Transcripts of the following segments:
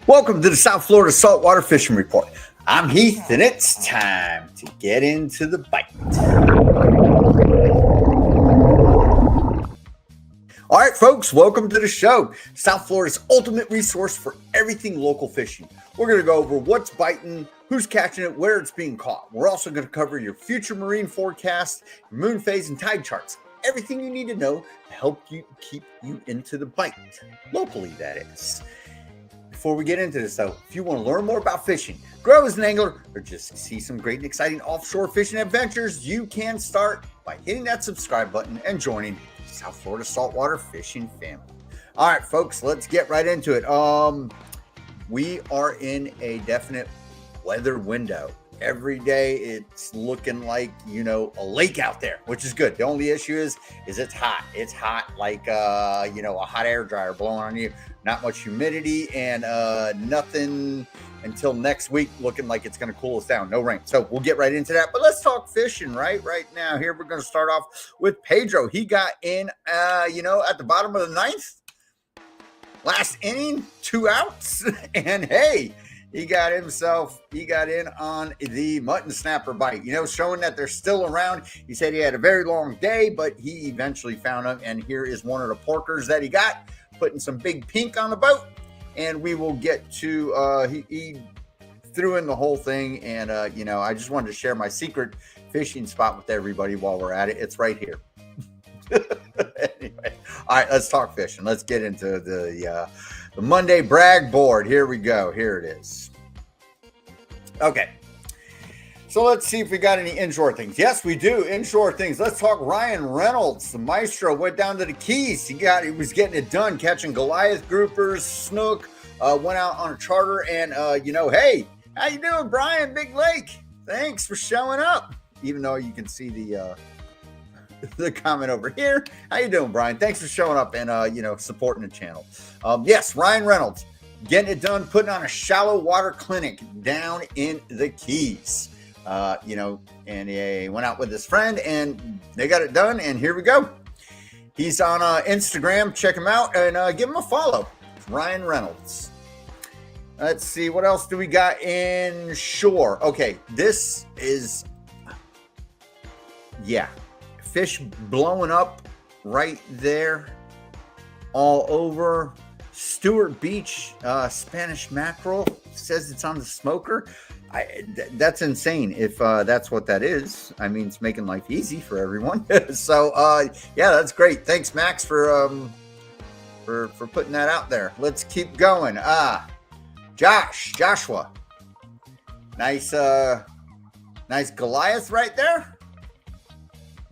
Welcome to the South Florida Saltwater Fishing Report. I'm Heath, and it's time to get into the bite. All right, folks, welcome to the show. South Florida's ultimate resource for everything local fishing. We're going to go over what's biting, who's catching it, where it's being caught. We're also going to cover your future marine forecast, moon phase, and tide charts. Everything you need to know to help you keep you into the bite, locally, that is. Before we get into this, though, if you want to learn more about fishing, grow as an angler, or just see some great and exciting offshore fishing adventures, you can start by hitting that subscribe button and joining the South Florida Saltwater Fishing family. All right, folks, let's get right into it. We are in a definite weather window. Every day it's looking like, a lake out there, which is good. The only issue is it's hot. It's hot like, a hot air dryer blowing on you. Not much humidity and nothing until next week looking like it's going to cool us down. No rain. So we'll get right into that. But let's talk fishing right now. Here we're going to start off with Pedro. He got in, at the bottom of the ninth. Last inning, 2 outs. And hey, he got in on the mutton snapper bite, showing that they're still around. He said he had a very long day, but he eventually found them. And here is one of the porkers that he got, putting some big pink on the boat. And we will get to, he threw in the whole thing. And, I just wanted to share my secret fishing spot with everybody while we're at it. It's right here. Anyway, all right, let's talk fishing. Let's get into the Monday brag board. Here we go. Here it is. Okay. So let's see if we got any inshore things. Yes, we do. Inshore things. Let's talk Ryan Reynolds. The maestro went down to the Keys. He was getting it done, catching Goliath groupers, snook, went out on a charter. And, hey, how you doing, Brian? Big Lake. Thanks for showing up. Even though you can see the comment over here. How you doing, Brian? Thanks for showing up and, supporting the channel. Yes, Ryan Reynolds getting it done, putting on a shallow water clinic down in the Keys. And he went out with his friend and they got it done. And here we go. He's on Instagram. Check him out and give him a follow. It's Ryan Reynolds. Let's see. What else do we got in shore? Okay. This is, fish blowing up right there all over Stewart Beach. Spanish mackerel says it's on the smoker. That's insane if that's what that is. I mean, it's making life easy for everyone. So that's great. Thanks, Max, for putting that out there. Let's keep going. Joshua, nice Goliath right there.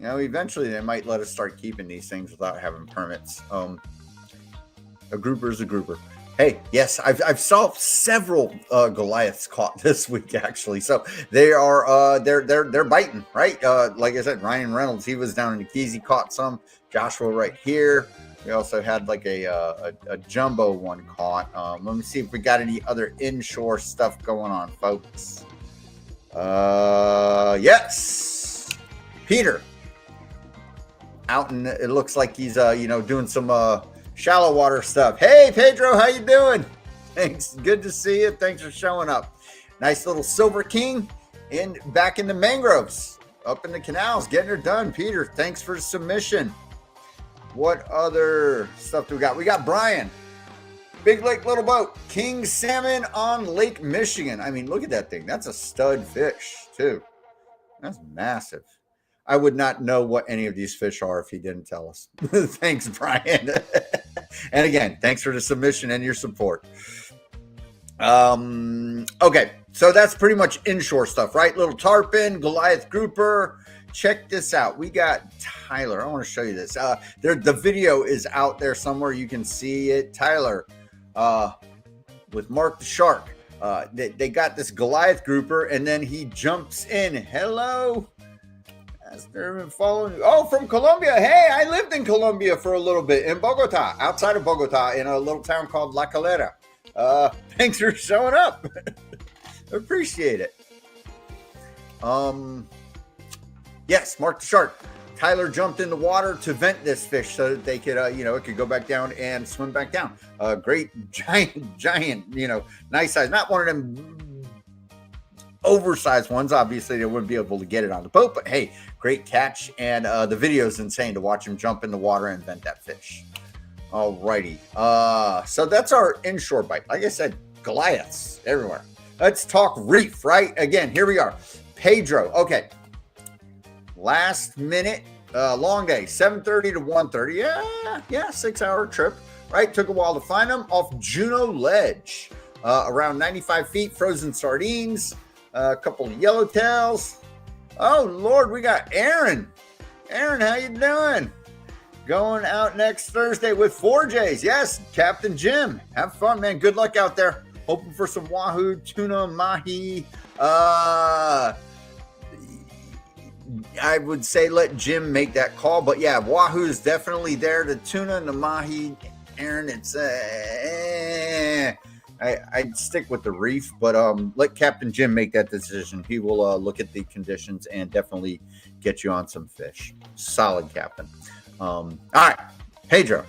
Eventually they might let us start keeping these things without having permits. A grouper is a grouper. Hey, yes, I've saw several Goliaths caught this week actually. So they are they're biting, right? Like I said, Ryan Reynolds, he was down in the Keys, he caught some. Joshua right here. We also had like a jumbo one caught. Let me see if we got any other inshore stuff going on, folks. Yes, Peter. Out and it looks like he's doing some shallow water stuff. Hey Pedro, how you doing? Thanks, good to see you. Thanks for showing up. Nice little Silver King back in the mangroves, up in the canals, getting her done. Peter, thanks for the submission. What other stuff do we got? We got Brian, Big Lake Little Boat, King Salmon on Lake Michigan. I mean, look at that thing. That's a stud fish too. That's massive. I would not know what any of these fish are if he didn't tell us. Thanks, Brian. And again, thanks for the submission and your support. Okay, so that's pretty much inshore stuff, right? Little tarpon, Goliath grouper. Check this out. We got Tyler. I want to show you this. The video is out there somewhere. You can see it. Tyler with Mark the Shark. They got this Goliath grouper, and then he jumps in. Hello. They've been following. Oh, from Colombia. Hey, I lived in Colombia for a little bit in Bogota, outside of Bogota, in a little town called La Calera. Thanks for showing up. Appreciate it. Yes, Mark the Shark. Tyler jumped in the water to vent this fish so that they could, it could go back down and swim back down. Great, giant, nice size. Not one of them oversized ones. Obviously, they wouldn't be able to get it on the boat, but hey, great catch. And the video is insane to watch him jump in the water and vent that fish. All righty. So that's our inshore bite. Like I said, Goliaths everywhere. Let's talk reef, right? Again, here we are. Pedro. Okay. Last minute, long day, 7:30 to 1:30. Yeah, 6-hour trip, right? Took a while to find them off Juno Ledge. Around 95 feet, frozen sardines, a couple of yellowtails. Oh, Lord, we got Aaron. Aaron, how you doing? Going out next Thursday with 4Js. Yes, Captain Jim. Have fun, man. Good luck out there. Hoping for some wahoo, tuna, mahi. I would say let Jim make that call. But, yeah, wahoo is definitely there. The tuna and the mahi, Aaron, it's I'd stick with the reef, but let Captain Jim make that decision. He will look at the conditions and definitely get you on some fish. Solid, Captain. All right, Pedro.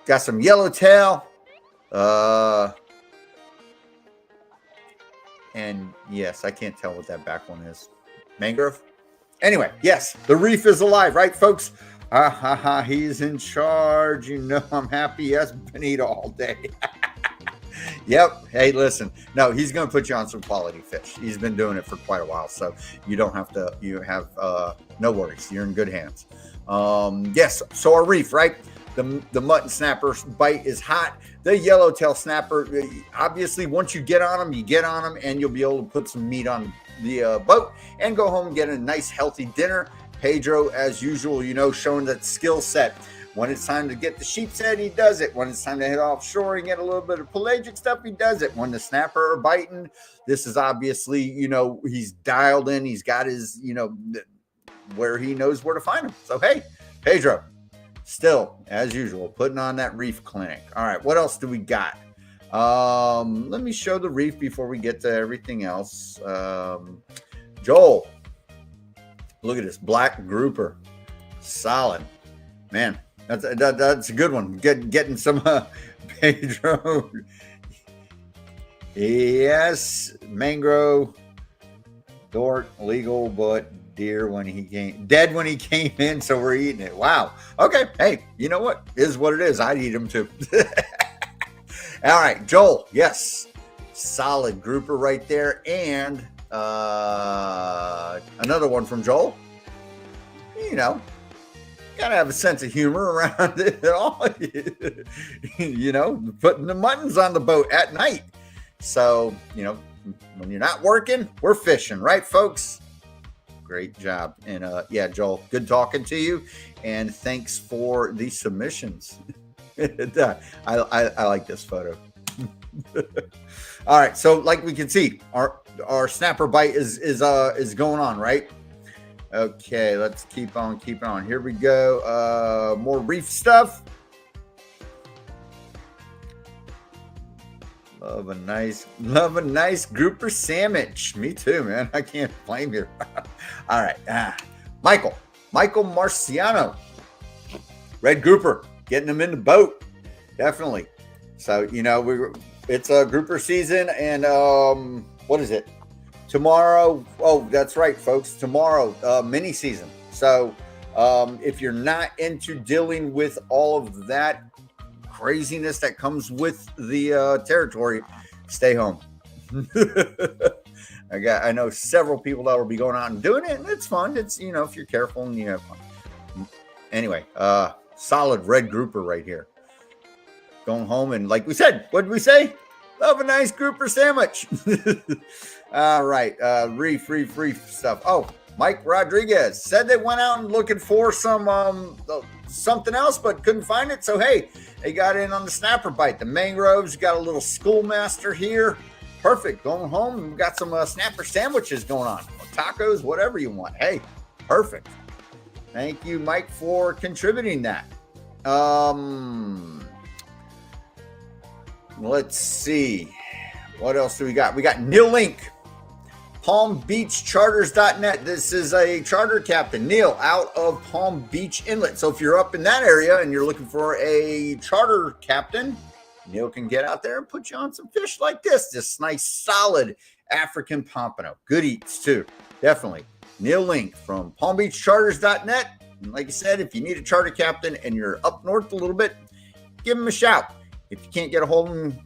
Got some yellowtail. And yes, I can't tell what that back one is. Mangrove? Anyway, yes, the reef is alive, right, folks? He's in charge. I'm happy. Yes, Benito all day. Yep. Hey, listen. No, he's going to put you on some quality fish. He's been doing it for quite a while, so you don't have to. You have no worries. You're in good hands. Yes. So our reef, right? The mutton snapper bite is hot. The yellowtail snapper, obviously, once you get on them, and you'll be able to put some meat on the boat and go home and get a nice, healthy dinner. Pedro, as usual, showing that skill set. When it's time to get the sheep's head, he does it. When it's time to head offshore and get a little bit of pelagic stuff, he does it. When the snapper are biting, this is obviously, he's dialed in. He's got his, where he knows where to find them. So, hey, Pedro, still, as usual, putting on that reef clinic. All right, what else do we got? Let me show the reef before we get to everything else. Joel, look at this black grouper. Solid. Man, that's a good one. Getting some Pedro. Yes, mangrove, dort, legal, but dead when he came in, so we're eating it. Wow. Okay. Hey, you know what? Is what it is. I'd eat them too. All right, Joel. Yes, solid grouper right there, and another one from Joel. Gotta have a sense of humor around it all. Putting the muttons on the boat at night. So, when you're not working, we're fishing, right, folks? Great job. And yeah, Joel, good talking to you. And thanks for the submissions. I like this photo. All right. So like we can see, our snapper bite is going on, right? Okay, let's keep on. Here we go. More reef stuff. Love a nice grouper sandwich. Me too, man. I can't blame you. All right. Michael Marciano. Red grouper. Getting them in the boat. Definitely. So, it's a grouper season, and what is it? Tomorrow, that's right, folks. Tomorrow, mini season. So if you're not into dealing with all of that craziness that comes with the territory, stay home. I know several people that will be going out and doing it, and it's fun. It's, if you're careful and you have fun. Anyway, solid red grouper right here. Going home, and like we said, what did we say? Love a nice grouper sandwich. All right. Reef stuff. Oh, Mike Rodriguez said they went out and looking for some something else, but couldn't find it. So, hey, they got in on the snapper bite. The mangroves, got a little schoolmaster here. Perfect. Going home, and we got some snapper sandwiches going on. Tacos, whatever you want. Hey, perfect. Thank you, Mike, for contributing that. Let's see. What else do we got? We got Neil Link. PalmBeachCharters.net. This is a charter captain, Neil, out of Palm Beach Inlet. So if you're up in that area and you're looking for a charter captain, Neil can get out there and put you on some fish like this nice, solid African pompano. Good eats, too. Definitely. Neil Link from PalmBeachCharters.net. And like I said, if you need a charter captain and you're up north a little bit, give him a shout. If you can't get a hold of him,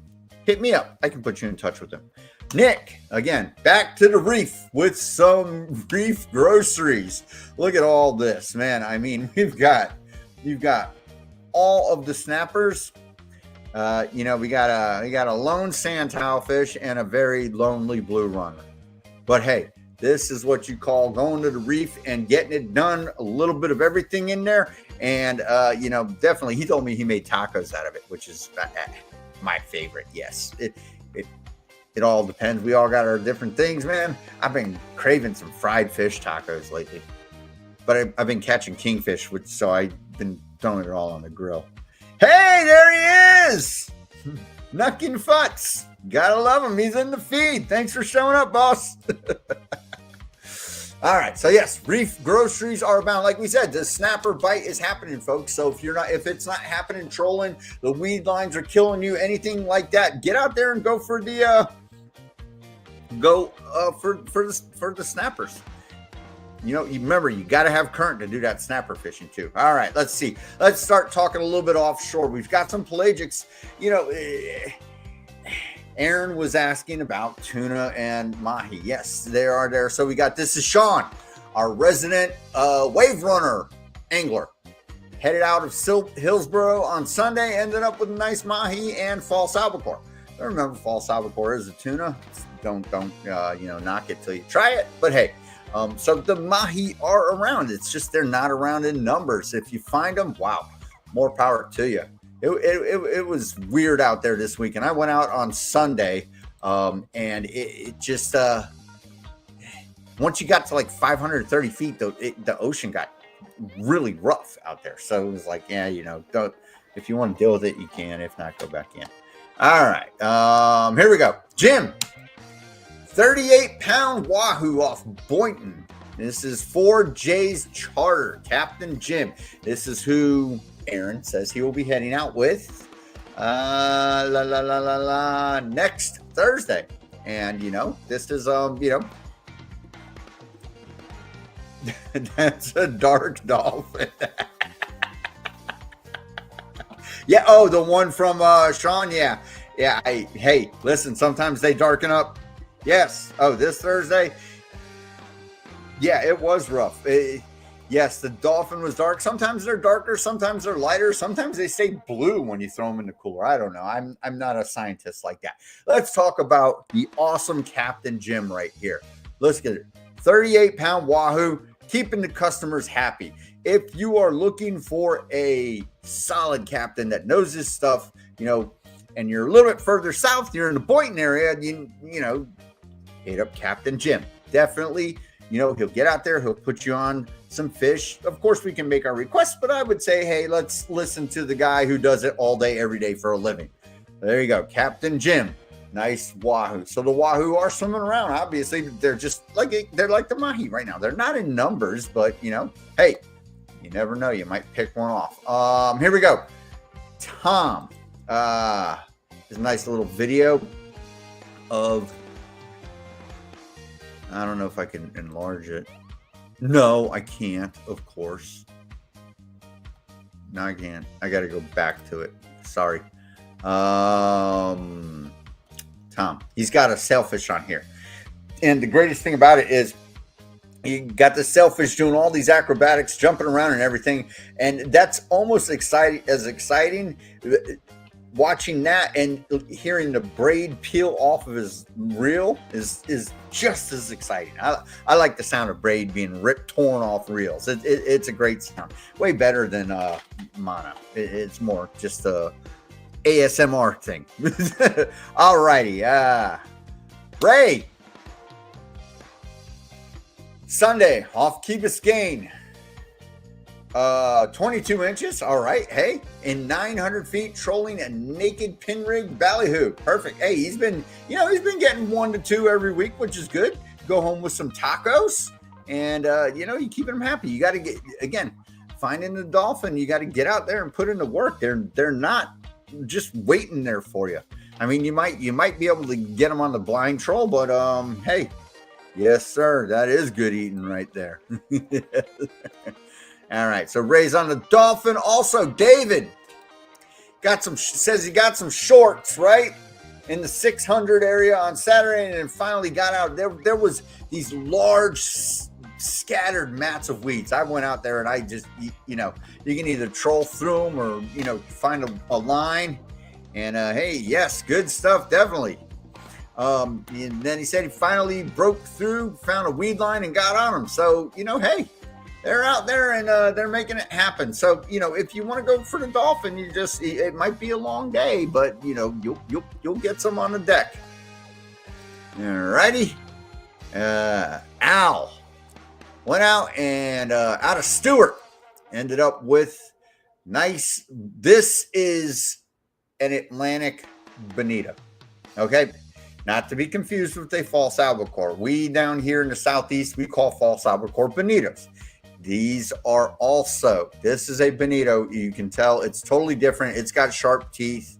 hit me up. I can put you in touch with him. Nick, again, back to the Reef with some Reef groceries. Look at all this, man. I mean, you've got all of the snappers. We got a lone sand tilefish and a very lonely blue runner. But hey, this is what you call going to the Reef and getting it done. A little bit of everything in there, and definitely, he told me he made tacos out of it, which is my favorite. Yes, it all depends. We all got our different things, man. I've been craving some fried fish tacos lately, but I've been catching kingfish, so I've been throwing it all on the grill. Hey, there he is! Nucking Futz. Gotta love him. He's in the feed. Thanks for showing up, boss. All right. So yes, Reef groceries are abound. Like we said, the snapper bite is happening, folks. So if it's not happening, trolling, the weed lines are killing you, anything like that, get out there and go for the for the snappers. You remember, you got to have current to do that snapper fishing too. All right, let's see. Let's start talking a little bit offshore. We've got some pelagics. Aaron was asking about tuna and mahi. Yes, they are there. So this is Sean, our resident wave runner angler. Headed out of Hillsboro on Sunday, ended up with a nice mahi and false albacore. I remember false albacore is a tuna. Don't knock it till you try it. But hey, so the mahi are around. It's just they're not around in numbers. If you find them, wow, more power to you. It was weird out there this week, and I went out on Sunday, and it just once you got to like 530 feet, the ocean got really rough out there. So it was like, don't, if you want to deal with it, you can. If not, go back in. All right, here we go. Jim, 38-pound wahoo off Boynton. This is 4J's charter, Captain Jim. This is who Aaron says he will be heading out with next Thursday. And this is that's a dark dolphin. Yeah, oh, the one from Sean. Yeah. Hey, listen, sometimes they darken up. Yes. Oh, this Thursday. Yeah, it was rough. Yes, the dolphin was dark. Sometimes they're darker, sometimes they're lighter, sometimes they stay blue when you throw them in the cooler. I don't know. I'm not a scientist like that. Let's talk about the awesome Captain Jim right here. Let's get it. 38-pound wahoo, keeping the customers happy. If you are looking for a solid captain that knows his stuff, and you're a little bit further south, you're in the Boynton area, hit up Captain Jim. Definitely, he'll get out there, he'll put you on some fish. Of course, we can make our requests, but I would say, hey, let's listen to the guy who does it all day, every day for a living. There you go, Captain Jim. Nice wahoo. So the wahoo are swimming around. Obviously, they're just like the mahi right now. They're not in numbers, but hey, you never know. You might pick one off. Here we go. Tom. There's a nice little video of. I don't know if I can enlarge it. No, I can't, of course. No, I can't. I got to go back to it. Sorry. Tom, he's got a sailfish on here. And the greatest thing about it is you got the sailfish doing all these acrobatics, jumping around and everything. And that's almost exciting. Watching that and hearing the braid peel off of his reel is just as exciting. I like the sound of braid being torn off reels. It's a great sound. Way better than mono. It's more just a ASMR thing. All righty. Ray. Sunday off Key Biscayne. 22 inches. All right. Hey, in 900 feet, trolling a naked pin rig ballyhoo. Perfect. Hey, he's been getting 1 to 2 every week, which is good. go home with some tacos, and you keep them happy. You got to get, again, finding the dolphin, you got to get out there and put in the work. They're not just waiting there for you. I mean, you might be able to get them on the blind troll, but hey, yes sir, that is good eating right there. All right, so Ray's on the dolphin. Also, David says he got some shorts, right, in the 600 area on Saturday, and then finally got out. There was these large scattered mats of weeds. I went out there and I just, you can either troll through them or, find a line. And hey, yes, good stuff, definitely. And then he said he finally broke through, found a weed line and got on them. So, hey, they're out there and they're making it happen. So, if you want to go for the dolphin, it might be a long day, but you'll get some on the deck. All righty. Al went out and out of Stewart ended up with nice. This is an Atlantic bonito. Okay. Not to be confused with a false albacore. We down here in the Southeast, we call false albacore bonitos. These are also, this is a bonito. You can tell it's totally different. It's got sharp teeth.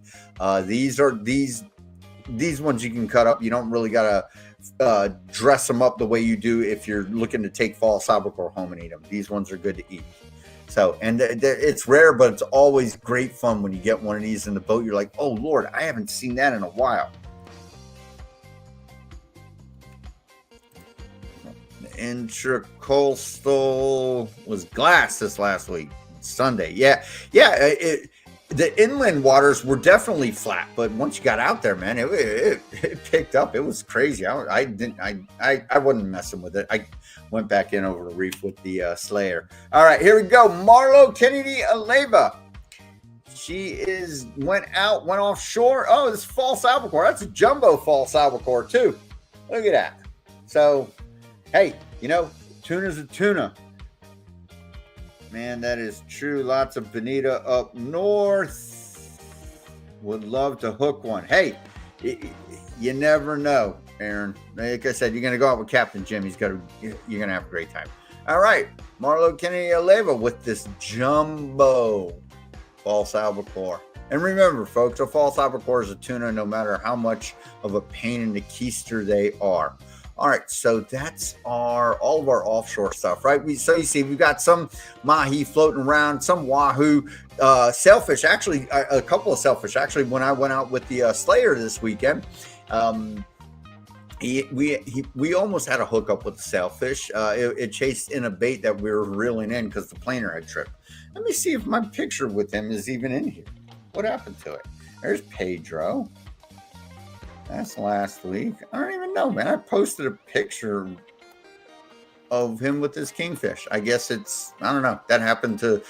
These ones you can cut up. You don't really got to dress them up the way you do if you're looking to take false albacore home and eat them. These ones are good to eat. So, and it's rare, but it's always great fun when you get one of these in the boat. You're like, oh Lord, I haven't seen that in a while. Intracoastal was glass this last week, Sunday. Yeah. The inland waters were definitely flat, but once you got out there, man, it picked up. It was crazy. I wasn't messing with it. I went back in over the reef with the Slayer. All right, here we go. Marlo Kennedy Aleva. She went offshore. Oh, this false albacore. That's a jumbo false albacore too. Look at that. So, hey, tuna's a tuna. Man, that is true. Lots of bonita up north. Would love to hook one. Hey, you never know, Aaron. Like I said, you're going to go out with Captain Jim. You're going to have a great time. All right. Marlo Kennedy Aleva with this jumbo false albacore. And remember, folks, a false albacore is a tuna no matter how much of a pain in the keister they are. All right, so that's all of our offshore stuff, right? So you see, we've got some mahi floating around, some wahoo, sailfish. Actually, a couple of sailfish. Actually, when I went out with the Slayer this weekend, we almost had a hookup with the sailfish. It chased in a bait that we were reeling in because the planer had tripped. Let me see if my picture with him is even in here. What happened to it? There's Pedro. That's last week. I don't even know, man. I posted a picture of him with his kingfish. I guess I don't know. That happened to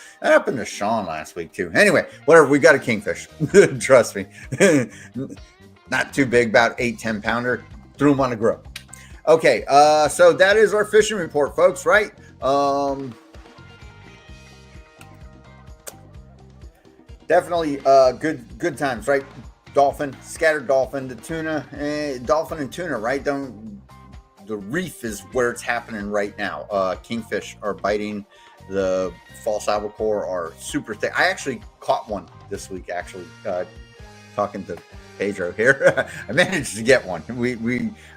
Sean last week too. Anyway, whatever. We got a kingfish. Trust me. Not too big, about 8-10 pounder. Threw him on the grill. Okay. So that is our fishing report, folks, right? Definitely good times, right? Dolphin, scattered dolphin, the tuna, dolphin and tuna, right? The reef is where it's happening right now. Kingfish are biting. The false albacore are super thick. I actually caught one this week, talking to Pedro here. I managed to get one.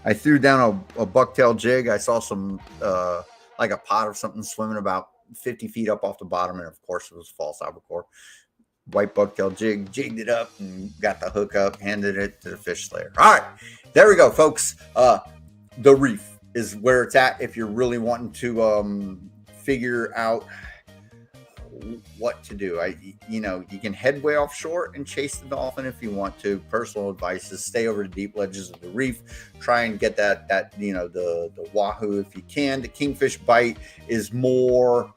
I threw down a bucktail jig. I saw some, like a pot or something swimming about 50 feet up off the bottom. And of course it was false albacore. White bucktail jigged it up and got the hook up, handed it to the fish slayer. All right, there we go, folks. The reef is where it's at if you're really wanting to figure out what to do. You can head way offshore and chase the dolphin if you want to. Personal advice is stay over the deep ledges of the reef. Try and get that the wahoo if you can. The kingfish bite is more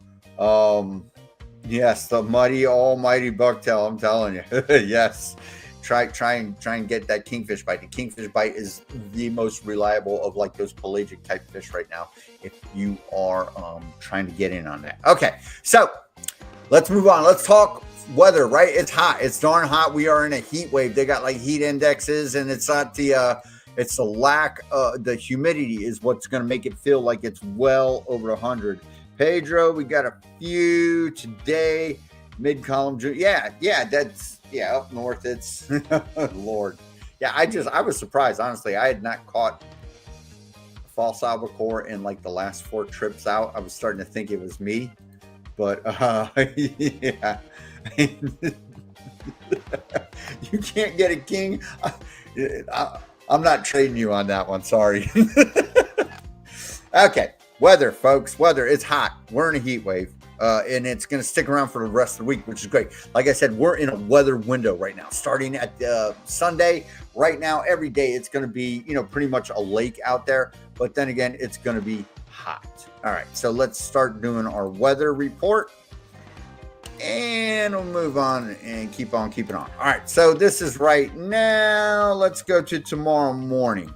yes, the muddy almighty bucktail, I'm telling you. Yes. Try and get that kingfish bite. The kingfish bite is the most reliable of like those pelagic type fish right now if you are trying to get in on that. Okay, so let's move on. Let's talk weather, right? It's hot. It's darn hot. We are in a heat wave. They got like heat indexes, and it's not the It's the lack, the humidity is what's going to make it feel like it's well over 100. Pedro, we got a few today. Mid-column, yeah, that's, yeah, up north, it's, Lord. Yeah, I was surprised, honestly. I had not caught false albacore in like the last 4 trips out. I was starting to think it was me, but yeah. You can't get a king. I'm not trading you on that one, sorry. Okay, weather, folks, weather. It's hot. We're in a heat wave. And it's going to stick around for the rest of the week, which is great. Like I said, we're in a weather window right now, starting at Sunday. Right now, every day it's going to be, pretty much a lake out there. But then again, it's going to be hot. All right, so let's start doing our weather report. And we'll move on and keep on keeping on. All right, so this is right now. Let's go to tomorrow morning.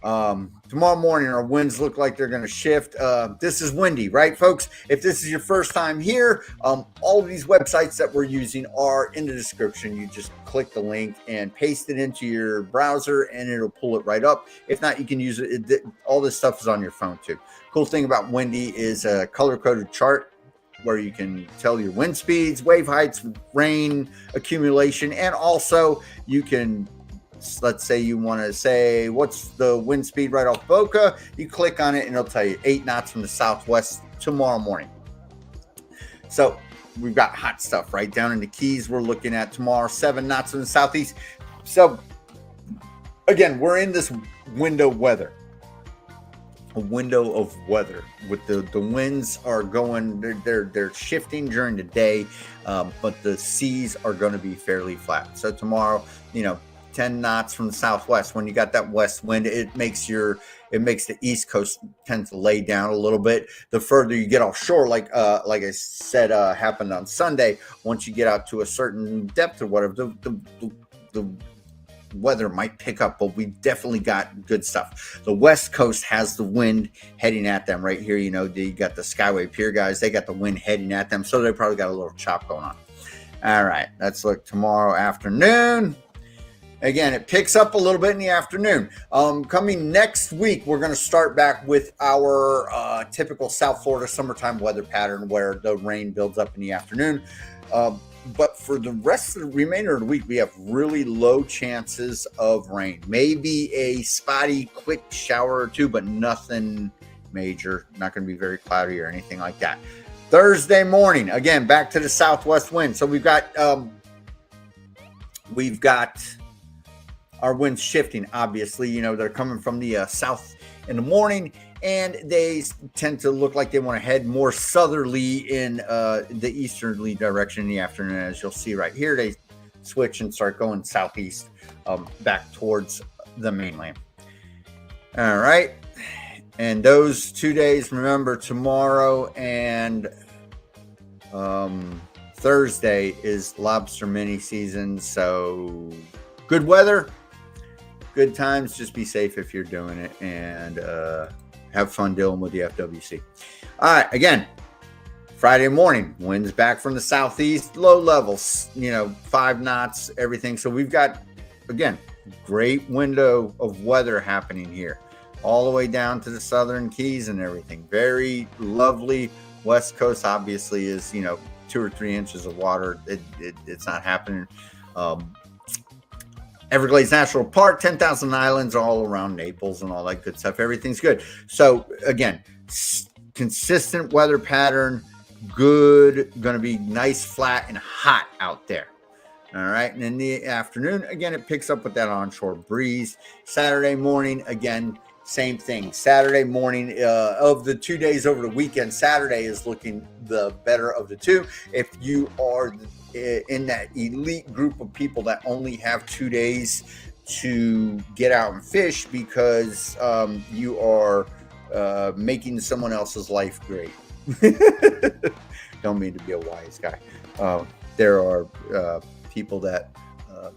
Tomorrow morning, our winds look like they're going to shift. This is windy, right, folks? If this is your first time here, all of these websites that we're using are in the description. You just click the link and paste it into your browser, and it'll pull it right up. If not, you can use it. All this stuff is on your phone, too. Cool thing about windy is a color-coded chart where you can tell your wind speeds, wave heights, rain accumulation, and also you can, let's say you want to say, what's the wind speed right off BOCA? You click on it and it'll tell you 8 knots from the southwest tomorrow morning. So we've got hot stuff right down in the Keys. We're looking at tomorrow, 7 knots from the southeast. So again, we're in this window weather. A window of weather with the winds are going, they're shifting during the day, but the seas are going to be fairly flat. So tomorrow, 10 knots from the southwest. When you got that west wind, it makes the East Coast tend to lay down a little bit. The further you get offshore, like I said, happened on Sunday. Once you get out to a certain depth or whatever, the weather might pick up, but we definitely got good stuff. The West Coast has the wind heading at them right here. You got the Skyway Pier guys. They got the wind heading at them, so they probably got a little chop going on. All right, let's look tomorrow afternoon. Again, it picks up a little bit in the afternoon. Coming next week, we're going to start back with our typical South Florida summertime weather pattern where the rain builds up in the afternoon. But for the rest of the remainder of the week, we have really low chances of rain. Maybe a spotty, quick shower or two, but nothing major. Not going to be very cloudy or anything like that. Thursday morning, again, back to the southwest wind. So we've got our winds shifting, obviously. They're coming from the south in the morning, and they tend to look like they want to head more southerly in the easterly direction in the afternoon. As you'll see right here, they switch and start going southeast back towards the mainland. All right. And those 2 days, remember, tomorrow and Thursday is lobster mini season. So good weather, good times. Just be safe if you're doing it, and have fun dealing with the FWC. All right, again, Friday morning, winds back from the southeast, low levels, 5 knots, everything. So we've got, again, great window of weather happening here, all the way down to the southern Keys and everything. Very lovely. West Coast obviously is, 2 or 3 inches of water. It's not happening. Everglades National Park, 10,000 islands all around Naples and all that good stuff. Everything's good. So again, consistent weather pattern, good, going to be nice, flat, and hot out there. All right. And in the afternoon, again, it picks up with that onshore breeze. Saturday morning, again, same thing. Saturday morning, of the 2 days over the weekend, Saturday is looking the better of the two. If you are in that elite group of people that only have 2 days to get out and fish because you are making someone else's life great. Don't mean to be a wise guy. There are people that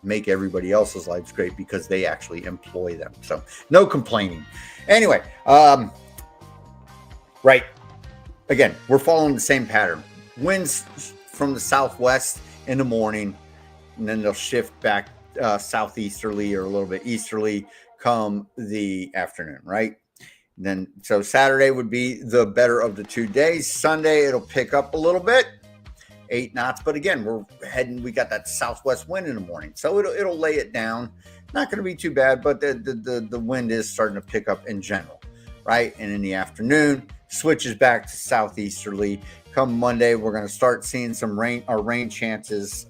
make everybody else's lives great because they actually employ them. So no complaining. Anyway, right. Again, we're following the same pattern. Winds from the southwest in the morning, and then they'll shift back southeasterly or a little bit easterly come the afternoon, right? Then so Saturday would be the better of the 2 days. Sunday it'll pick up a little bit, 8 knots, but again we got that southwest wind in the morning, so it'll lay it down. Not going to be too bad, but the wind is starting to pick up in general, right? And in the afternoon switches back to southeasterly. Come Monday we're going to start seeing some rain. Our rain chances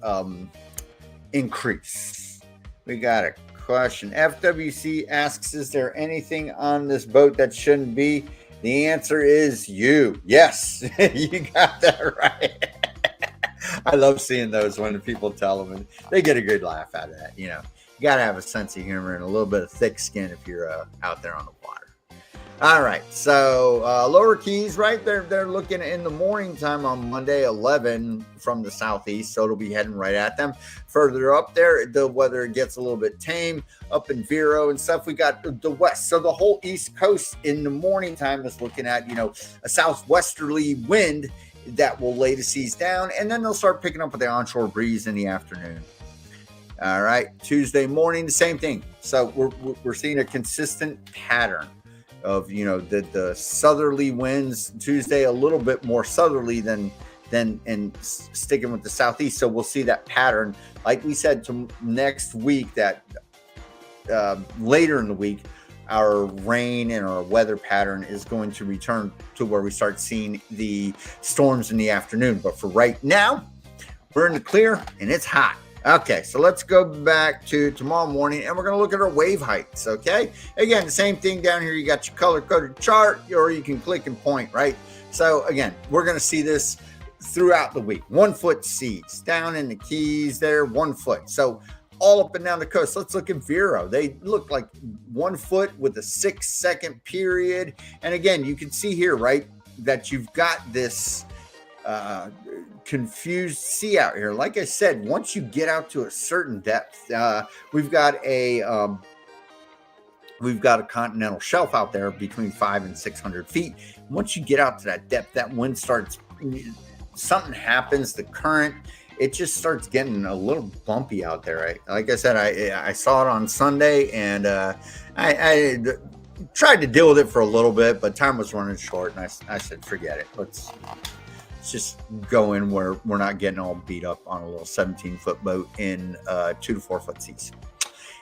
increase. We got a question. FWC asks, is there anything on this boat that shouldn't be? The answer is you. Yes, you got that right. I love seeing those when people tell them, and they get a good laugh out of that. You know, you got to have a sense of humor and a little bit of thick skin if you're out there on the water. All right, so lower keys, right? They're looking in the morning time on Monday, 11 from the southeast, so it'll be heading right at them. Further up there, the weather gets a little bit tame. Up in Vero and stuff, we got the west. So the whole east coast in the morning time is looking at, you know, a southwesterly wind that will lay the seas down, and then they'll start picking up with the onshore breeze in the afternoon. All right, Tuesday morning, the same thing. So we're seeing a consistent pattern of, you know, the southerly winds. Tuesday a little bit more southerly than and sticking with the southeast. So we'll see that pattern, like we said, to next week, that later in the week our rain and our weather pattern is going to return to where we start seeing the storms in the afternoon. But for right now, we're in the clear and it's hot. Okay, so let's go back to tomorrow morning, and we're going to look at our wave heights, okay? Again, the same thing down here. You got your color-coded chart, or you can click and point, right? So, again, we're going to see this throughout the week. 1 foot seas. Down in the Keys there, 1 foot. So, all up and down the coast. Let's look at Vero. They look like 1 foot with a 6-second period. And, again, you can see here, right, that you've got this confused sea out here. Like I said, once you get out to a certain depth, we've got a continental shelf out there between 500 and 600 feet. Once you get out to that depth, that wind starts, something happens, the current, it just starts getting a little bumpy out there. Right? Like I said, I saw it on Sunday, and I tried to deal with it for a little bit, but time was running short, and I said, forget it. Let's just go in where we're not getting all beat up on a little 17-foot boat in 2 to 4 foot seas.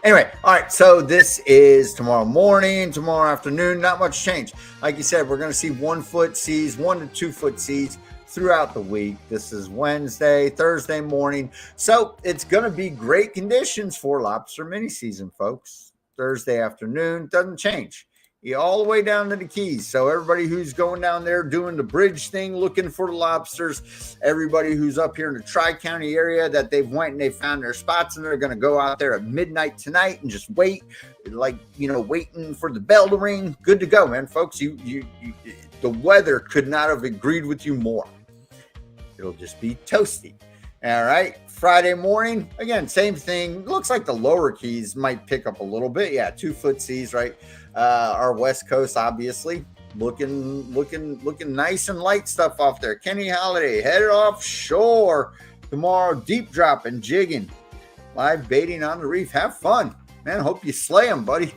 Anyway, all right, so this is tomorrow morning, tomorrow afternoon, not much change. Like you said, we're going to see 1 foot seas, 1 to 2 foot seas throughout the week. This is Wednesday, Thursday morning. So it's going to be great conditions for lobster mini season, folks. Thursday afternoon doesn't change. All the way down to the Keys. So everybody who's going down there doing the bridge thing, looking for the lobsters, everybody who's up here in the Tri-County area that they've went and they found their spots, and they're going to go out there at midnight tonight and just wait, like, you know, waiting for the bell to ring. Good to go, man, folks. You the weather could not have agreed with you more. It'll just be toasty. All right, Friday morning, again, same thing. Looks like the lower Keys might pick up a little bit. Yeah, 2 foot seas, right? Our West Coast, obviously, looking nice and light stuff off there. Kenny Holiday headed offshore tomorrow, deep drop and jigging, live baiting on the reef. Have fun, man. Hope you slay them, buddy.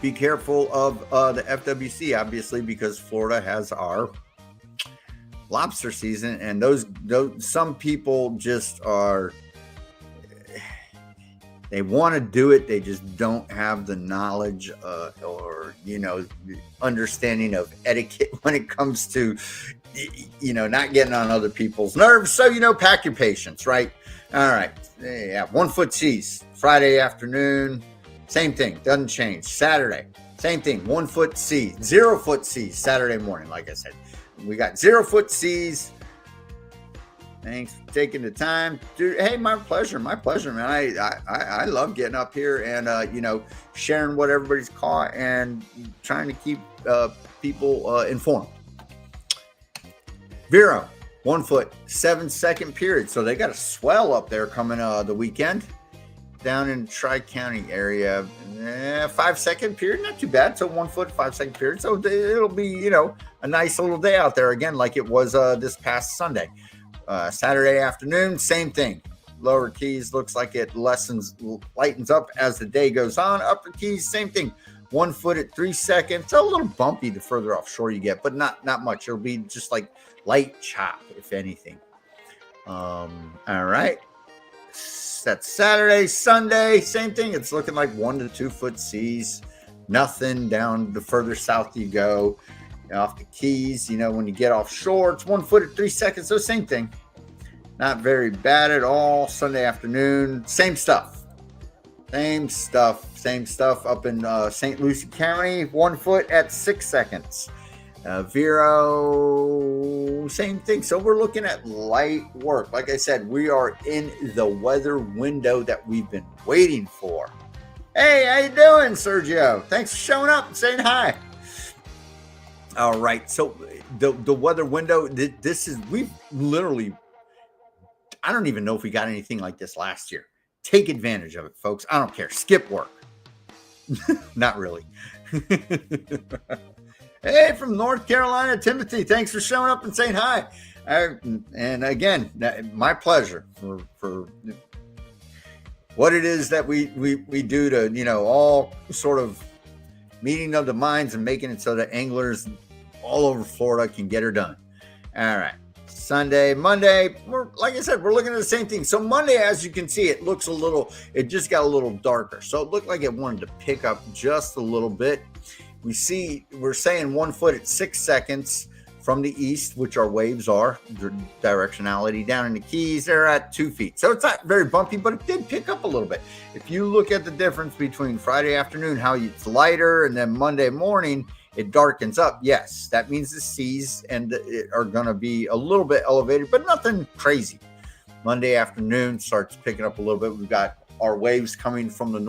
Be careful of the FWC, obviously, because Florida has our lobster season, and those some people just are, they want to do it, they just don't have the knowledge or, you know, understanding of etiquette when it comes to, you know, not getting on other people's nerves. So, you know, pack your patience, right? All right, yeah, 1 foot seas Friday afternoon, same thing, doesn't change. Saturday, same thing, 1 foot seas, 0 foot seas Saturday morning. Like I said, we got 0 foot seas. Thanks for taking the time, dude. Hey, my pleasure, man. I love getting up here and you know, sharing what everybody's caught and trying to keep people informed. Vero, 1 foot, 7-second period. So they got a swell up there coming the weekend down in Tri-County area. 5-second period, not too bad. So 1 foot, 5-second period. So it'll be, you know, a nice little day out there again, like it was this past Sunday. Saturday afternoon, same thing. Lower Keys looks like it lightens up as the day goes on. Upper Keys, same thing. 1 foot at 3 seconds. A little bumpy the further offshore you get, but not much. It'll be just like light chop, if anything. All right. That's Saturday. Sunday, same thing. It's looking like 1 to 2 foot seas. Nothing down the further south you go. Off the Keys, when you get offshore, it's 1 foot at 3 seconds. So same thing. Not very bad at all. Sunday afternoon, same stuff. Same stuff up in St. Lucie County, 1 foot at 6 seconds. Vero, same thing. So we're looking at light work. Like I said, we are in the weather window that we've been waiting for. Hey, how you doing, Sergio? Thanks for showing up and saying hi. All right. So the weather window, we've literally, I don't even know if we got anything like this last year. Take advantage of it, folks. I don't care. Skip work. Not really. Hey, from North Carolina, Timothy, thanks for showing up and saying hi. And again, my pleasure for what it is that we do to, all sort of meeting of the minds and making it so that anglers all over Florida can get her done. All right. Sunday, Monday, like I said, we're looking at the same thing. So Monday, as you can see, it just got a little darker. So it looked like it wanted to pick up just a little bit. We're saying 1 foot at 6 seconds from the east, which our waves are. The directionality down in the Keys, they're at 2 feet. So it's not very bumpy, but it did pick up a little bit. If you look at the difference between Friday afternoon, how it's lighter, and then Monday morning, it darkens up. Yes, that means the seas are going to be a little bit elevated, but nothing crazy. Monday afternoon starts picking up a little bit. We've got our waves coming from the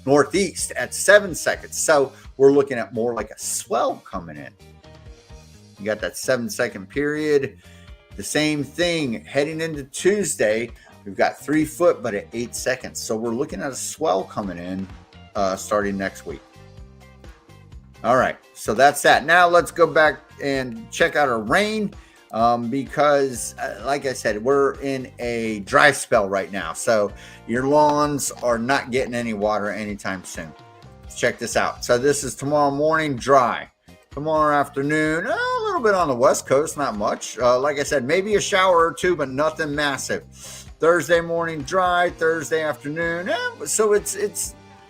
northeast at 7 seconds. So we're looking at more like a swell coming in. You got that 7 second period. The same thing heading into Tuesday. We've got 3 foot, but at 8 seconds. So we're looking at a swell coming in starting next week. All right, so that's that. Now let's go back and check out our rain because, like I said, we're in a dry spell right now. So your lawns are not getting any water anytime soon. Let's check this out. So this is tomorrow morning, dry. Tomorrow afternoon, a little bit on the West Coast, not much. Like I said, maybe a shower or two, but nothing massive. Thursday morning, dry. Thursday afternoon, so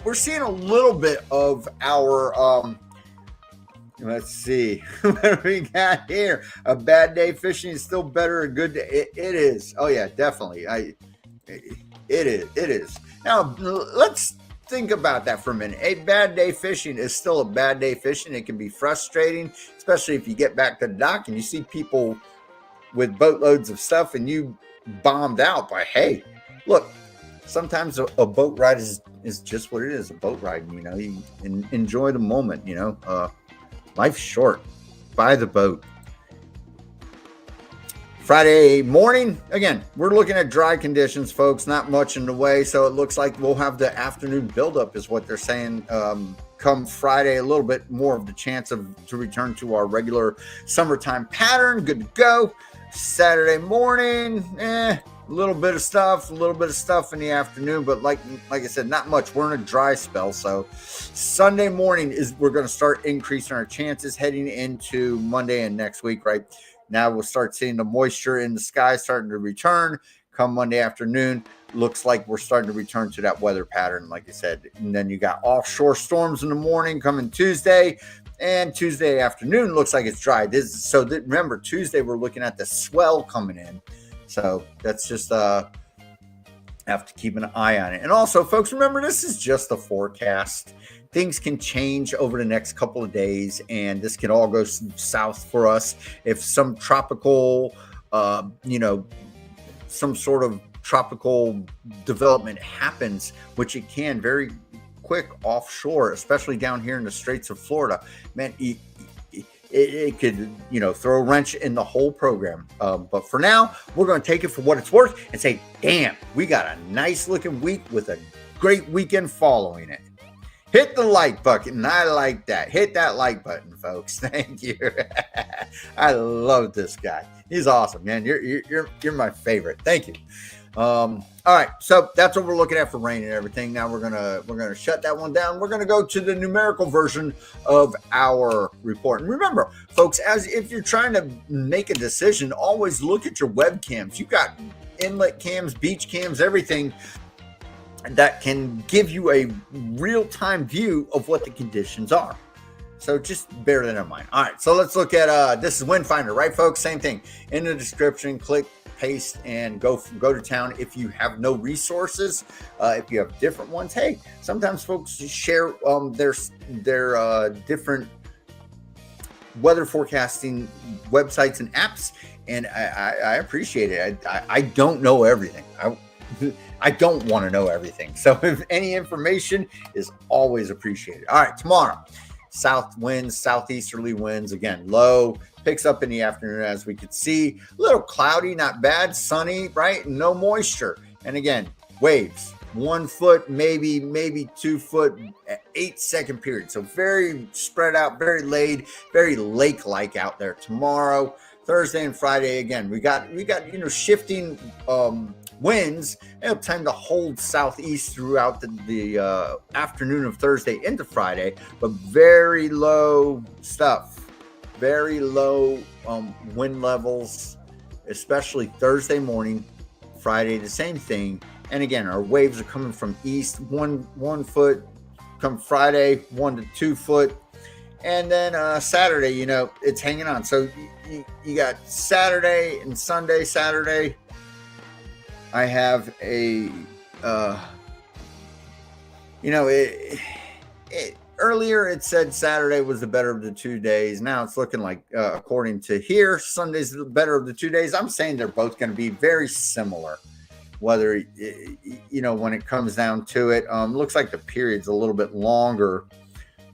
we're seeing a little bit of our let's see what we got here. A bad day fishing is still better. A good day. It is. Oh yeah, definitely. It is. Now let's think about that for a minute. A bad day fishing is still a bad day fishing. It can be frustrating, especially if you get back to the dock and you see people with boatloads of stuff and you bombed out. But hey, look, sometimes a boat ride is just what it is. A boat ride, you enjoy the moment. Life's short. Buy the boat. Friday morning, again, we're looking at dry conditions, folks. Not much in the way, so it looks like we'll have the afternoon buildup is what they're saying. Come Friday, a little bit more of the chance to return to our regular summertime pattern. Good to go. Saturday morning, a little bit of stuff in the afternoon, but like I said, not much. We're in a dry spell, so Sunday morning we're going to start increasing our chances heading into Monday and next week, right? Now we'll start seeing the moisture in the sky starting to return. Come Monday afternoon, looks like we're starting to return to that weather pattern, like I said. And then you got offshore storms in the morning coming Tuesday, and Tuesday afternoon looks like it's dry. Remember, Tuesday we're looking at the swell coming in. So that's just have to keep an eye on it. And also, folks, remember, this is just a forecast. Things can change over the next couple of days, and this can all go south for us. If some tropical, some sort of tropical development happens, which it can very quick offshore, especially down here in the Straits of Florida, man, it could, throw a wrench in the whole program. But for now, we're going to take it for what it's worth and say, damn, we got a nice looking week with a great weekend following it. Hit the like button. I like that. Hit that like button, folks. Thank you. I love this guy. He's awesome, man. You're my favorite. Thank you. All right, so that's what we're looking at for rain and everything. Now we're gonna shut that one down. We're gonna go to the numerical version of our report. And remember, folks, as if you're trying to make a decision, always look at your webcams. You got inlet cams, beach cams, everything that can give you a real-time view of what the conditions are. So just bear that in mind. All right, so let's look at this is WindFinder, right, folks? Same thing in the description. Click, paste, and go to town. If you have no resources, if you have different ones, hey, sometimes folks share their different weather forecasting websites and apps, and I appreciate it. I don't know everything. I don't want to know everything. So if any information is always appreciated. All right, tomorrow, south winds, southeasterly winds, again, low, picks up in the afternoon as we could see. A little cloudy, not bad, sunny, right? No moisture. And again, waves, 1 foot, maybe 2 foot, 8-second period. So very spread out, very laid, very lake-like out there tomorrow. Thursday and Friday, again, we got shifting winds. It'll tend to hold southeast throughout the afternoon of Thursday into Friday, but very low stuff. Very low wind levels, especially Thursday morning. Friday, the same thing. And again, our waves are coming from east, one foot. Come Friday, 1 to 2 foot. And then Saturday, it's hanging on. So you got Saturday and Sunday. Saturday, I have a, earlier it said Saturday was the better of the 2 days. Now it's looking like, according to here, Sunday's the better of the 2 days. I'm saying they're both going to be very similar. Whether, when it comes down to it, looks like the period's a little bit longer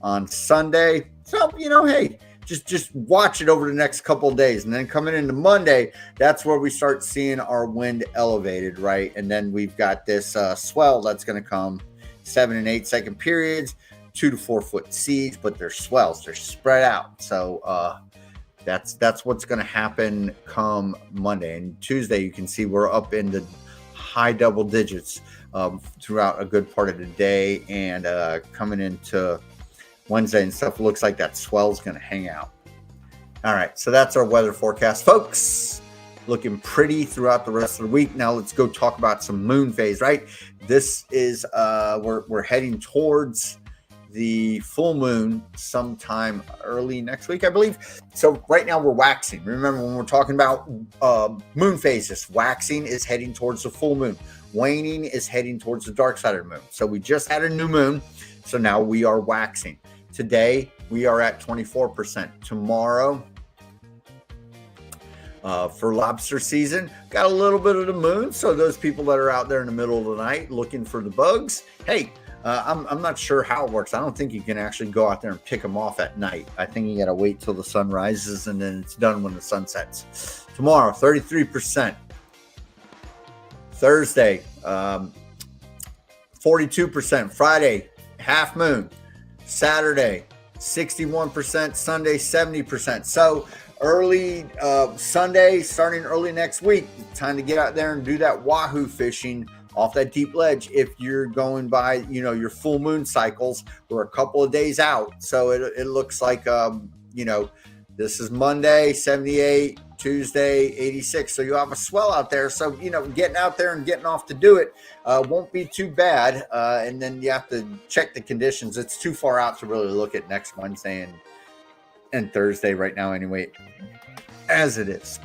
on Sunday. So, hey, just watch it over the next couple of days. And then coming into Monday, that's where we start seeing our wind elevated, right? And then we've got this swell that's going to come 7 and 8 second periods, 2 to 4 foot seas, but they're swells. They're spread out. So that's what's going to happen come Monday. And Tuesday, you can see we're up in the high double digits throughout a good part of the day. And coming into Wednesday and stuff, looks like that swell is going to hang out. All right, so that's our weather forecast, folks. Looking pretty throughout the rest of the week. Now let's go talk about some moon phase, right? This is we're heading towards the full moon sometime early next week, I believe. So right now we're waxing. Remember, when we're talking about moon phases, waxing is heading towards the full moon. Waning is heading towards the dark side of the moon. So we just had a new moon, so now we are waxing. Today, we are at 24%. Tomorrow, for lobster season, got a little bit of the moon. So those people that are out there in the middle of the night looking for the bugs, hey, I'm not sure how it works. I don't think you can actually go out there and pick them off at night. I think you got to wait till the sun rises and then it's done when the sun sets. Tomorrow, 33%. Thursday, 42%. Friday, half moon. Saturday, 61%. Sunday, 70%. So early Sunday, starting early next week, time to get out there and do that wahoo fishing off that deep ledge. If you're going by, your full moon cycles, we're a couple of days out. So it looks like, this is Monday, 78, Tuesday, 86. So you have a swell out there. So, getting out there and getting off to do it won't be too bad. And then you have to check the conditions. It's too far out to really look at next Wednesday and Thursday right now anyway, as it is.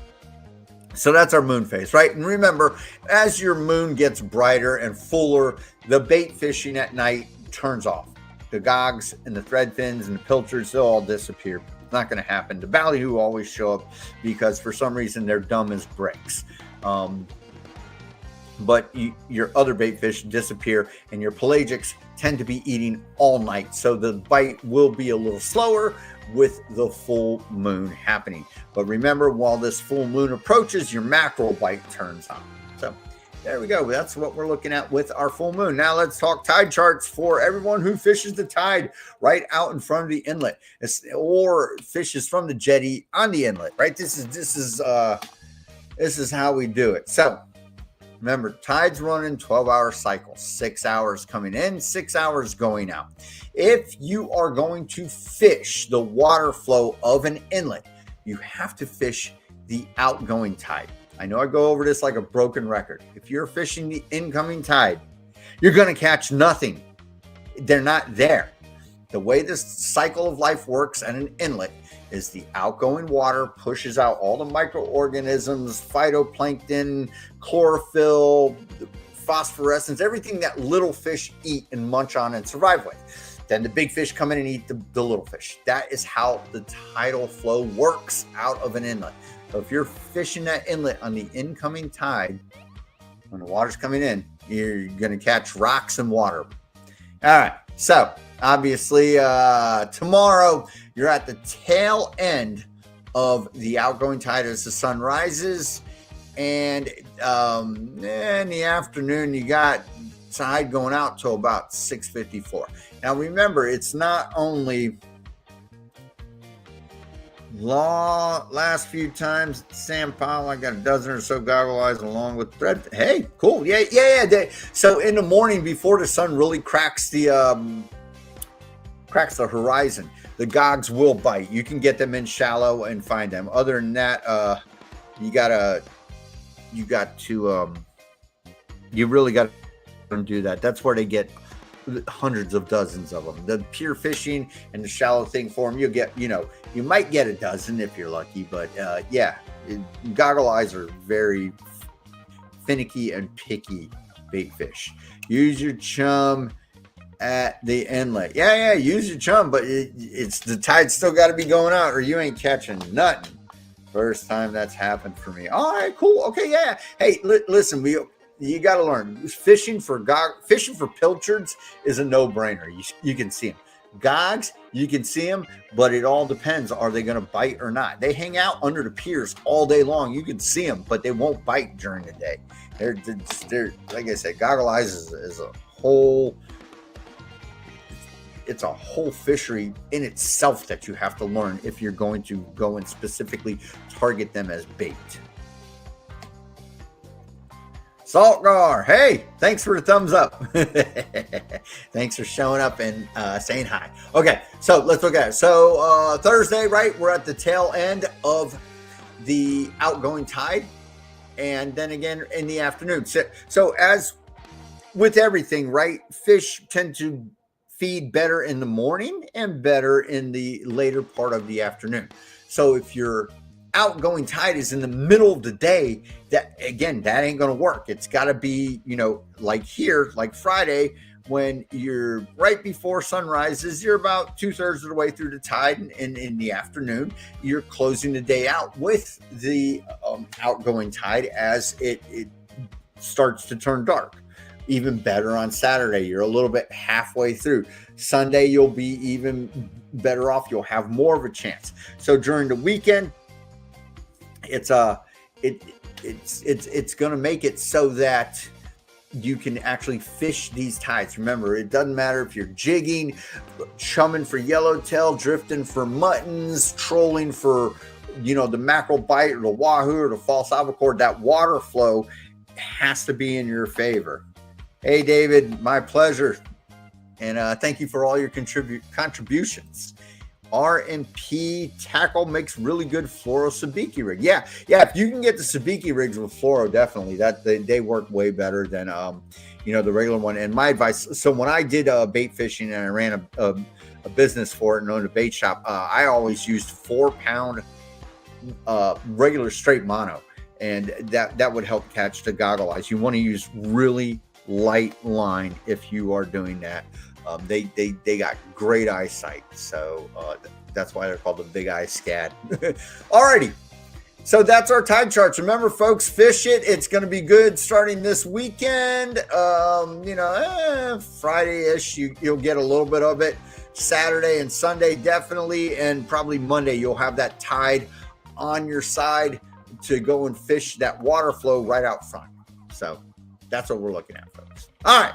So that's our moon phase, right? And remember, as your moon gets brighter and fuller, the bait fishing at night turns off. The gogs and the thread fins and the pilchards, they'll all disappear. It's not going to happen. The ballyhoo always show up because for some reason they're dumb as bricks. But your other bait fish disappear, and your pelagics tend to be eating all night. So the bite will be a little slower with the full moon happening. But remember, while this full moon approaches, your mackerel bite turns on. So there we go. That's what we're looking at with our full moon. Now let's talk tide charts for everyone who fishes the tide right out in front of the inlet or fishes from the jetty on the inlet, right? This is how we do it. So Remember, tides run in 12-hour cycles, 6 hours coming in, 6 hours going out. If you are going to fish the water flow of an inlet, you have to fish the outgoing tide. I know I go over this like a broken record. If you're fishing the incoming tide, you're going to catch nothing. They're not there. The way this cycle of life works at an inlet is the outgoing water pushes out all the microorganisms, phytoplankton, chlorophyll, phosphorescence, everything that little fish eat and munch on and survive with. Then the big fish come in and eat the little fish. That is how the tidal flow works out of an inlet. So if you're fishing that inlet on the incoming tide, when the water's coming in, you're going to catch rocks and water. All right, so obviously, tomorrow you're at the tail end of the outgoing tide as the sun rises. And in the afternoon, you got tide going out till about 6:54. Now, remember, it's not only last few times, Sam Powell, I got a dozen or so goggle eyes along with thread. Hey, cool. Yeah. So in the morning before the sun really cracks the horizon, the gogs will bite. You can get them in shallow and find them. Other than that, you really got to do that. That's where they get hundreds of dozens of them. The pure fishing and the shallow thing for them, you might get a dozen if you're lucky, but goggle eyes are very finicky and picky bait fish. Use your chum at the inlet. Yeah, use your chum, but it's the tide's still got to be going out or you ain't catching nothing. First time that's happened for me. All right, cool. Okay, yeah. Hey, listen, you got to learn. Fishing for pilchards is a no-brainer. You can see them. Gogs, you can see them, but it all depends. Are they going to bite or not? They hang out under the piers all day long. You can see them, but they won't bite during the day. They're like I said, goggle eyes is a whole. It's a whole fishery in itself that you have to learn if you're going to go and specifically target them as bait. Saltgar, hey, thanks for the thumbs up. Thanks for showing up and saying hi. Okay, so let's look at it. So Thursday, right, we're at the tail end of the outgoing tide. And then again in the afternoon. So as with everything, right, fish tend to feed better in the morning and better in the later part of the afternoon. So if your outgoing tide is in the middle of the day, that ain't going to work. It's got to be, like here, like Friday, when you're right before sunrise, you're about 2/3 of the way through the tide, and in the afternoon, you're closing the day out with the outgoing tide as it starts to turn dark. Even better on Saturday, you're a little bit halfway through. Sunday, you'll be even better off. You'll have more of a chance. So during the weekend, it's going to make it so that you can actually fish these tides. Remember, it doesn't matter if you're jigging, chumming for yellowtail, drifting for muttons, trolling for, the mackerel bite or the wahoo or the false albacore. That water flow has to be in your favor. Hey, David, my pleasure. And thank you for all your contributions. R&P Tackle makes really good fluoro sabiki rig. Yeah. If you can get the sabiki rigs with fluoro, definitely they work way better than the regular one. And my advice. So when I did bait fishing and I ran a business for it and owned a bait shop, I always used 4-pound regular straight mono, and that would help catch the goggle eyes. You want to use really light line if you are doing that. They got great eyesight, so that's why they're called the big eye scad. Alrighty, so that's our tide charts. Remember, folks, fish it. It's going to be good starting this weekend. Friday-ish, you'll get a little bit of it. Saturday and Sunday, definitely, and probably Monday, you'll have that tide on your side to go and fish that water flow right out front. So that's what we're looking at, folks. All right.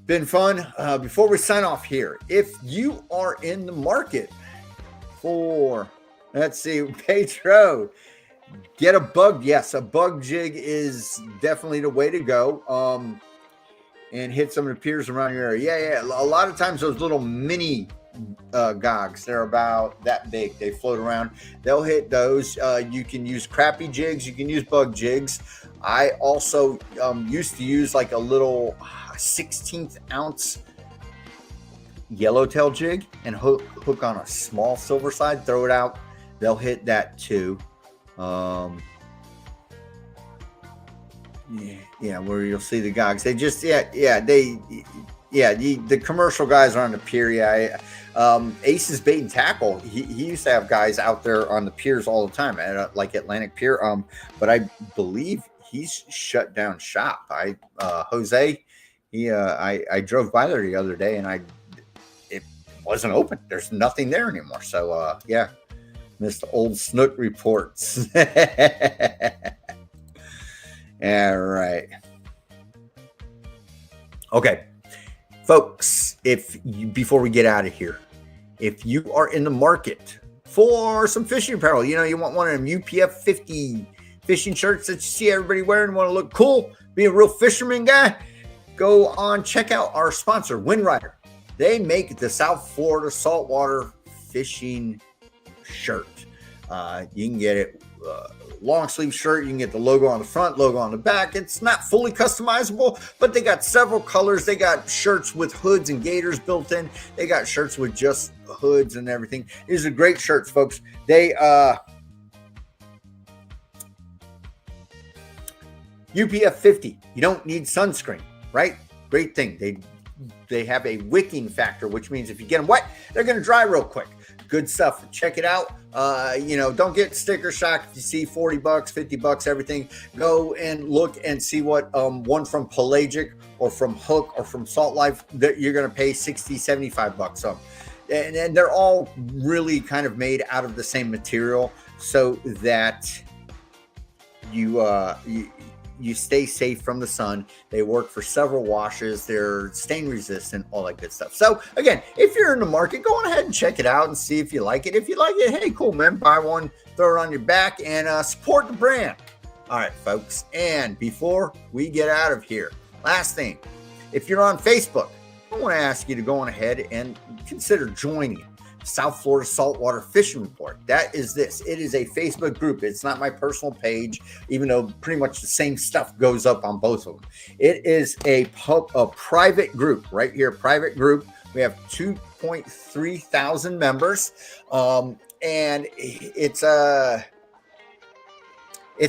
Been fun. Before we sign off here, if you are in the market for, let's see, Pedro, Get a bug. Yes, a bug jig is definitely the way to go. And hit some of the piers around your area. Yeah. A lot of times those little mini gogs, they're about that big. They float around. They'll hit those. You can use crappie jigs. You can use bug jigs. I also used to use like a little 16th ounce yellowtail jig and hook on a small silver side, throw it out. They'll hit that too. Yeah, where you'll see the gogs. They just, the commercial guys are on the pier. Yeah, Ace's Bait and Tackle. He used to have guys out there on the piers all the time, at like Atlantic Pier. But I believe he's shut down shop. Jose, I drove by there the other day and it wasn't open. There's nothing there anymore. So yeah, missed old snook reports. All right. Okay, folks, before we get out of here, if you are in the market for some fishing apparel, you want one of them UPF 50 fishing shirts that you see everybody wearing, want to look cool, be a real fisherman guy, go on, check out our sponsor, WindRider. They make the South Florida saltwater fishing shirt. You can get it long sleeve shirt. You can get the logo on the front, logo on the back. It's not fully customizable, but they got several colors. They got shirts with hoods and gaiters built in. They got shirts with just hoods and everything. These are great shirts, folks. They UPF 50. You don't need sunscreen, right? Great thing. They have a wicking factor, which means if you get them wet, they're going to dry real quick. Good stuff. Check it out. Don't get sticker shock if you see $40, $50, everything. Go and look and see what one from Pelagic or from Hook or from Salt Life that you're going to pay $60, $75 on. And they're all really kind of made out of the same material so that you stay safe from the sun. They work for several washes. They're stain resistant, all that good stuff. So again, if you're in the market, go on ahead and check it out and see if you like it. If you like it, hey, cool, man, buy one, throw it on your back, and support the brand. All right, folks. And before we get out of here, last thing, if you're on Facebook, I want to ask you to go on ahead and consider joining South Florida Saltwater Fishing Report. That is this. It is a Facebook group. It's not my personal page, even though pretty much the same stuff goes up on both of them. It is a private group right here, private group. We have 2.3 thousand members. And it's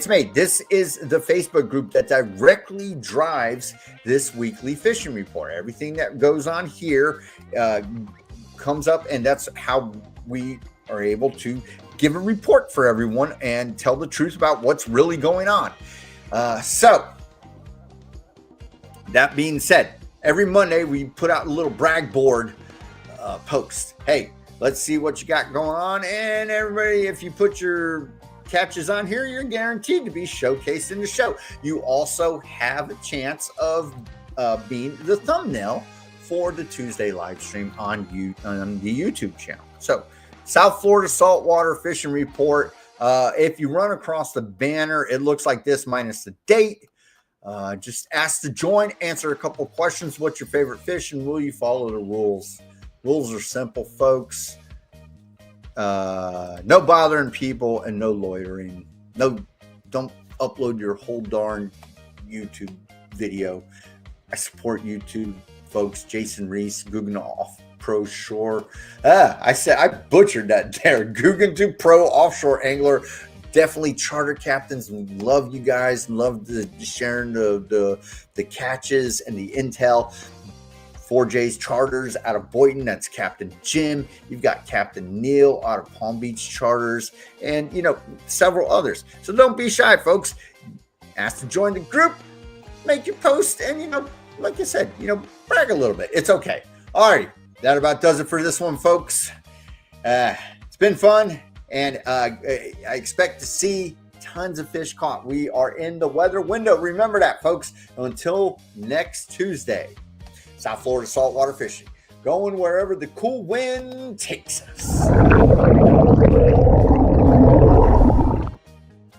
made. This is the Facebook group that directly drives this weekly fishing report. Everything that goes on here comes up, and that's how we are able to give a report for everyone and tell the truth about what's really going on. So that being said, every Monday we put out a little brag board post. Hey, let's see what you got going on. And everybody, if you put your catches on here, you're guaranteed to be showcased in the show. You also have a chance of being the thumbnail for the Tuesday live stream on the YouTube channel. So South Florida Saltwater Fishing Report. If you run across the banner, it looks like this minus the date. Just ask to join, answer a couple questions. What's your favorite fish and will you follow the rules? Rules are simple, folks. No bothering people and no loitering. No, don't upload your whole darn YouTube video. I support YouTube, folks. Jason Reese, Guggen Off Pro Shore. I butchered that there. Guggen to Pro Offshore Angler. Definitely charter captains. We love you guys. Love the sharing the catches and the intel. 4J's Charters out of Boynton. That's Captain Jim. You've got Captain Neil out of Palm Beach Charters, and several others. So don't be shy, folks. Ask to join the group. Make your post, and like I said, brag a little bit. It's okay. All right, that about does it for this one, folks. It's been fun, and I expect to see tons of fish caught. We are in the weather window. Remember that, folks. Until next Tuesday, South Florida saltwater fishing, going wherever the cool wind takes us.